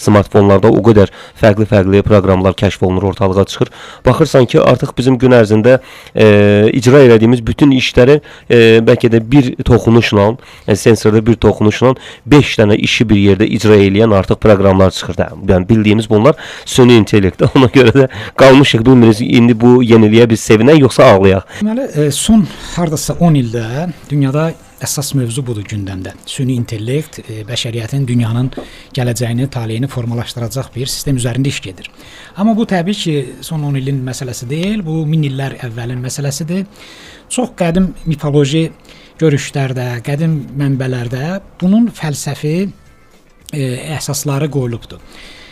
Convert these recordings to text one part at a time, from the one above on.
smartfonlarda o qədər fərqli proqramlar kəşf olunur, ortalığa çıxır. Baxırsan ki, artıq bizim gün ərzində icra elədiyimiz bütün işləri bəlkə də bir toxunuşla, sensorda bir toxunuşla 5 dənə işi bir yerdə icra eləyən artıq proqramlar çıxır. Yəni bildiyimiz bunlar süni intellekt. Ona görə də qalmışıq, bilmirik indi bu yeniliyə biz sevinək yoxsa ağlayaq. Deməli, son hardasa 10 ildə dünyada əsas mövzu budur gündəmdə. Süni intellekt bəşəriyyətin dünyanın gələcəyini, taleyini formalaşdıracaq bir sistem üzərində iş gedir. Amma bu təbii ki, son 10 ilin məsələsi deyil, bu 1000 illər əvvəlin məsələsidir. Çox qədim mifoloji görüşlərdə, qədim mənbələrdə bunun fəlsəfi əsasları qoyulubdur.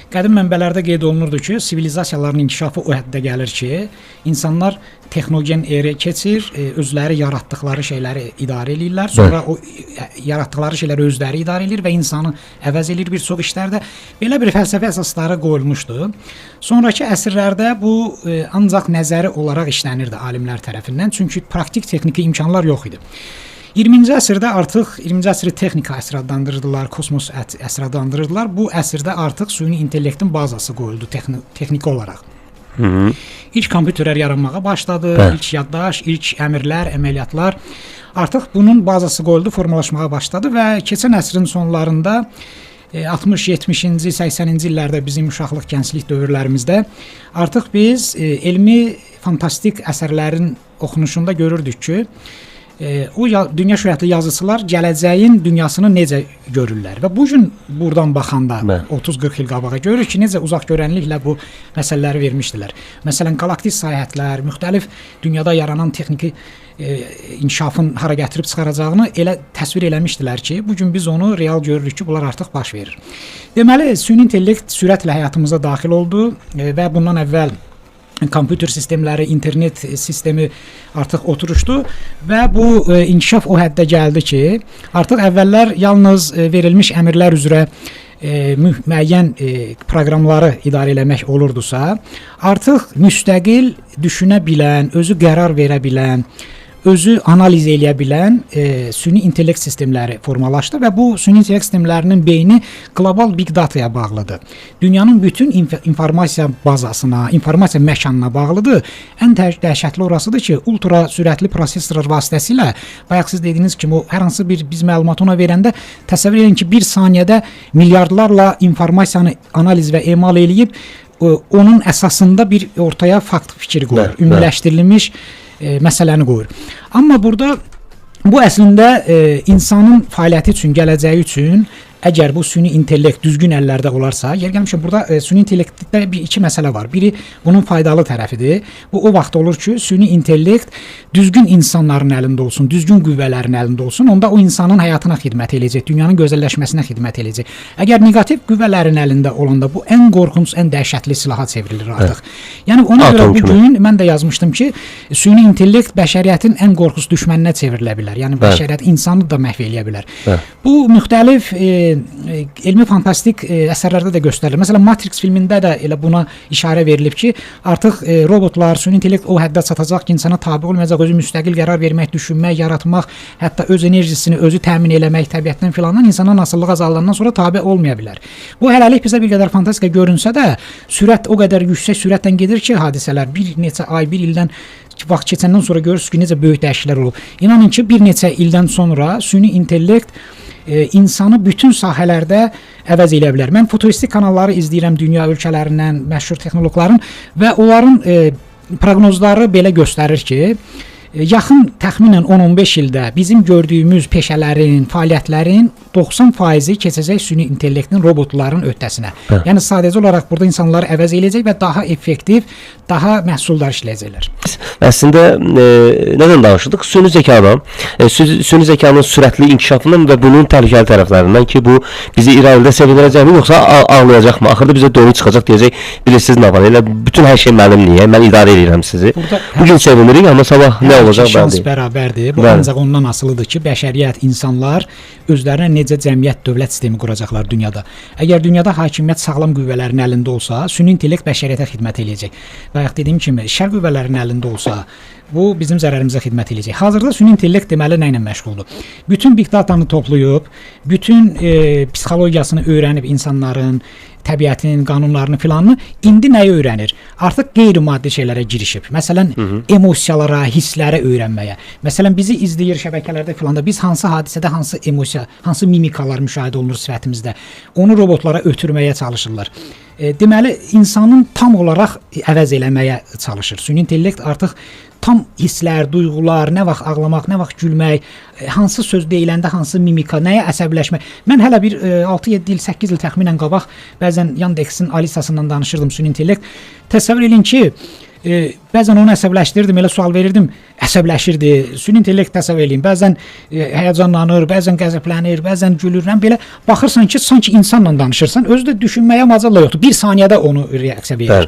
Qədim mənbələrdə qeyd olunurdu ki, sivilizasiyaların inkişafı o həddə gəlir ki, insanlar texnogen erə keçir, özləri yaratdıqları şeyləri idarə edirlər, sonra o yaratdıqları şeyləri özləri idarə edir və insanı əvəz edir bir çox işlərdə. Belə bir fəlsəfi əsasları qoyulmuşdu. Sonrakı əsrlərdə bu ancaq nəzəri olaraq işlənirdi alimlər tərəfindən, çünki praktik texniki imkanlar yox idi. 20-ci əsrdə artıq 20-ci əsri texnika əsri adlandırırdılar, kosmos əsri adlandırırdılar. Bu əsrdə artıq süni intellektin bazası qoyuldu texniki olaraq. İlk kompüterlər yaranmağa başladı, ilk yaddaş, ilk əmrlər, əməliyyatlar. Artıq bunun bazası qoyuldu, formalaşmağa başladı və keçən əsrin sonlarında 60, 70-ci, 80-ci illərdə bizim uşaqlıq, gənclik dövrlərimizdə artıq biz elmi, fantastik əsərlərin oxunuşunda görürdük ki, o dünya şöhrətli yazıçılar gələcəyin dünyasını necə görürlər və bu gün buradan baxanda 30-40 il qabağa görürük ki, necə uzaq görənliklə bu məsələləri vermişdilər. Məsələn, qalaktik səyahətlər, müxtəlif dünyada yaranan texniki inkişafın hara gətirib çıxaracağını elə təsvir eləmişdilər ki, bu gün biz onu real görürük ki, bunlar artıq baş verir. Deməli, süni intellekt sürətlə həyatımıza daxil oldu və bundan əvvəl kompüter sistemləri, internet sistemi artıq oturuşdu və bu inkişaf o həddə gəldi ki, artıq əvvəllər yalnız verilmiş əmrlər üzrə müəyyən proqramları idarə eləmək olurdusa, artıq müstəqil düşünə bilən, özü qərar verə bilən, özü analiz eləyə bilən süni intellekt sistemləri formalaşdı və bu süni intellekt sistemlərinin beyni qlobal big dataya bağlıdır. Dünyanın bütün informasiya bazasına, informasiya məkanına bağlıdır. Ən dəhşətli orasıdır ki, ultra sürətli prosesor vasitəsilə, bayaq siz dediyiniz kimi, hər hansı bir biz məlumat ona verəndə təsəvvür edin ki, bir saniyədə milyardlarla informasiyanı analiz və emal eləyib, onun əsasında bir ortaya fakt fikir qoyur, ümumiləşdirilmiş məsələni qoyur. Amma burada bu əslində insanın fəaliyyəti üçün, gələcəyi üçün əgər bu süni intellekt düzgün əllərdə olarsa, yer gəlmişəm, burada süni intellektdə iki məsələ var. Biri bunun faydalı tərəfidir. Bu o vaxt olur ki, süni intellekt düzgün insanların əlində olsun, düzgün qüvvələrin əlində olsun, onda o insanın həyatına xidmət eləyəcək, dünyanın gözəlləşməsinə xidmət eləyəcək. Əgər neqativ qüvvələrin əlində olanda bu ən qorxunc, ən dəhşətli silaha çevrilir artıq. Yəni ona görə bugün mən də yazmışdım ki, süni intellekt bəşəriyyətin ən qorxunc düşməninə çevrilə bilər. Yəni bəşəriyyət insanı da məhv eləyə bilər. Bu müxtəlif elmi fantastik əsərlərdə də göstərilir. Məsələn, Matrix filmində də elə buna işarə verilib ki, artıq robotlar, süni intellekt o həddə çatacaq ki, insana tabe olmayacaq, özü müstəqil qərar vermək, düşünmək, yaratmaq, hətta öz enerjisini özü təmin eləmək, təbiətdən filandan insana asılılıq azaldandan sonra tabe olmaya bilər. Bu hələlik bizə bir qədər fantastika görünsə də, sürət o qədər yüksək sürətlə gedir ki, hadisələr bir neçə ay, bir ildən vaxt keçəndən sonra görürsünüz ki, necə böyük dəyişikliklər olub. İnanın ki, bir neçə ildən sonra süni intellekt insanı bütün sahələrdə əvəz eləyə bilər. Mən futuristik kanalları izləyirəm dünya ölkələrindən, məşhur texnoloqların və onların proqnozları belə göstərir ki, yaxın təxminən 10-15 ildə bizim gördüyümüz peşələrin, fəaliyyətlərin 90% keçəcək süni intellektin, robotların öhdəsinə. Yəni sadəcə olaraq burada insanları əvəz eləyəcək və daha effektiv, daha məhsuldar işləyəcəklər. Əslində nədən danışırdıq? Süni zəkanın, süni zəkanın sürətli inkişafından və bunun təhlükəli tərəflərindən ki, bu bizi irəlidə sevindirəcəkmi, yoxsa ağlayacaqmı? Axırda bizə dönü çıxacaq, deyəcək, bilirsiniz nə var, elə bütün hər şey mənim niyə, mən idarə edirəm sizi. Bugün sevinirik, amma sabah nə olacaq şans bərabərdir. Bu ancaq ondan asılıdır ki, bəşəriyyət, insanlar özlərinə necə cəmiyyət, dövlət sistemi quracaqlar dünyada. Əgər dünyada hakimiyyət sağlam qüvvələrin əlində olsa, süni intellekt bəşəriyyətə xidmət eləyəcək. Bayaq dediyim kimi, şər qüvvələrin əlində olsa, bu bizim zərərimizə xidmət eləyəcək. Hazırda süni intellekt deməli nə ilə məşğuldur? Bütün big datanı toplayıb, bütün psixologiyasını öyrənib insanların, təbiətin qanunlarını filanını indi nəyi öyrənir? Artıq qeyri-maddi şeylərə girişib. Məsələn, emosiyalara, hisslərə öyrənməyə. Məsələn, bizi izləyir şəbəkələrdə filanda biz hansı hadisədə hansı emosiya, hansı mimikalar müşahidə olunur sifətimizdə, onu robotlara ötürməyə çalışırlar. Deməli, insanın tam olaraq əvəz eləməyə çalışır. Süni intellekt artıq tam hisslər, duyğular, nə vaxt ağlamaq, nə vaxt gülmək, hansı söz deyiləndə hansı mimika, nəyə əsəbləşmək. Mən hələ bir 6-7 il, 8 il təxminən qabaq bəzən Yandexin Alisasından danışırdım süni intellekt. Təsəvvür edin ki, bəzən onu əsəbləşdirdim, elə sual verirdim, əsəbləşirdi. Süni intellekt təsəvvür edin. Bəzən həyəcanlanır, bəzən qəzəblənir, bəzən gülür. Belə baxırsan ki, sanki insanla danışırsan, özü də düşünməyə macal da yoxdur. Bir saniyədə onu reaksiya verir.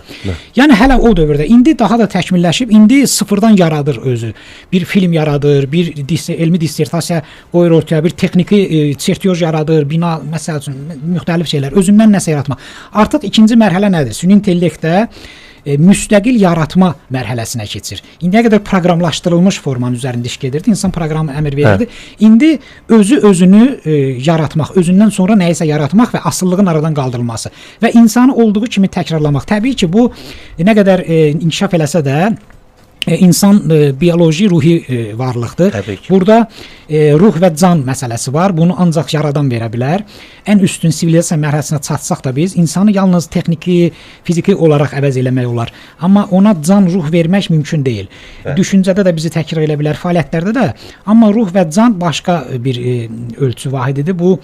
Yəni hələ o dövrdə. İndi daha da təkmilləşib, indi sıfırdan yaradır özü. Bir film yaradır, bir elmi dissertasiya qoyur ortaya, bir texniki çertiyoj yaradır, bina, məsəl üçün müxtəlif şeylər, özündən nəsə yaratmaq. Artıq ikinci mərhələ nədir? Süni intellektdə müstəqil yaratma mərhələsinə keçir. İndiyə qədər proqramlaşdırılmış formanın üzərində iş gedirdi. İnsan proqramı əmr verirdi. İndi özünü yaratmaq, özündən sonra nəyisə yaratmaq və asıllığın aradan qaldırılması və insanı olduğu kimi təkrarlamaq. Təbii ki, bu nə qədər inkişaf eləsə də insan bioloji, ruhi varlıqdır. Burada ruh və can məsələsi var. Bunu ancaq yaradan verə bilər. Ən üstün sivilizasiya mərhələsinə çatsaq da biz insanı yalnız texniki, fiziki olaraq əvəz eləmək olar. Amma ona can, ruh vermək mümkün deyil. Düşüncədə də bizi təkrar elə bilər, fəaliyyətlərdə də. Amma ruh və can başqa bir ölçü vahididir. Bu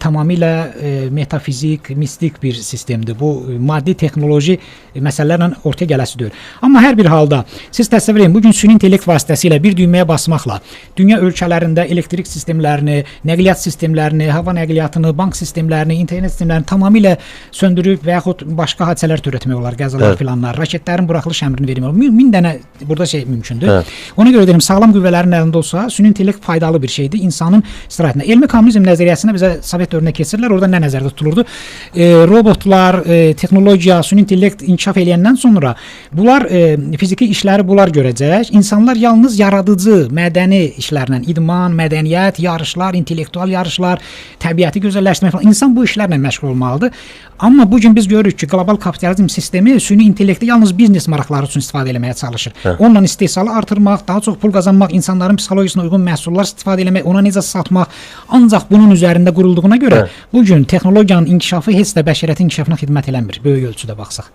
tamamilə metafizik, mistik bir sistemdir. Bu maddi texnoloji məsələlərlə ortaya gələsi deyil. Amma hər bir halda siz təsəvvür edin, bugün süni intellekt vasitəsilə bir düyməyə basmaqla dünya ölkələrində elektrik sistemlərini, nəqliyyat sistemlərini, hava nəqliyyatını, bank sistemlərini, internet sistemlərini tamamilə söndürüb və yaxud başqa hadisələr törətmək olar, qəzalar filanlar, raketlərin buraxılış əmrini vermək olar. 1000 dənə burada şey mümkündür. Ona görə deyirəm, sağlam qüvvələrin əlində olsa, süni intellekt faydalı bir şeydir insanın istirahətinə. Elmi kommunizm nəzəriyyəsinə bizə Sovet dövrünə keçirdilər, orada nə nəzərdə tutulurdu? Robotlar, texnologiya, süni intellekt inkişaf eləyəndən sonra bunlar fiziki işləri bunlar görəcək. İnsanlar yalnız yaradıcı, mədəni işlərlə, idman, mədəniyyət, yarışlar, intellektual yarışlar, təbiəti gözəlləşdirmək falan. İnsan bu işlərlə məşğul olmalıdır. Amma bugün biz görürük ki, qlobal kapitalizm sistemi süni intellekti yalnız biznes maraqları üçün istifadə etməyə çalışır. Onunla istehsalı artırmaq, daha çox pul qazanmaq, insanların psixologiyasına uyğun məhsullar istifadə etmək, ona necə satmaq, ancaq bunun üzərində qurulduğuna görə bugün texnologiyanın inkişafı heç də bəşəriyyətin inkişafına xidmət eləmir, böyük ölçüdə baxsaq.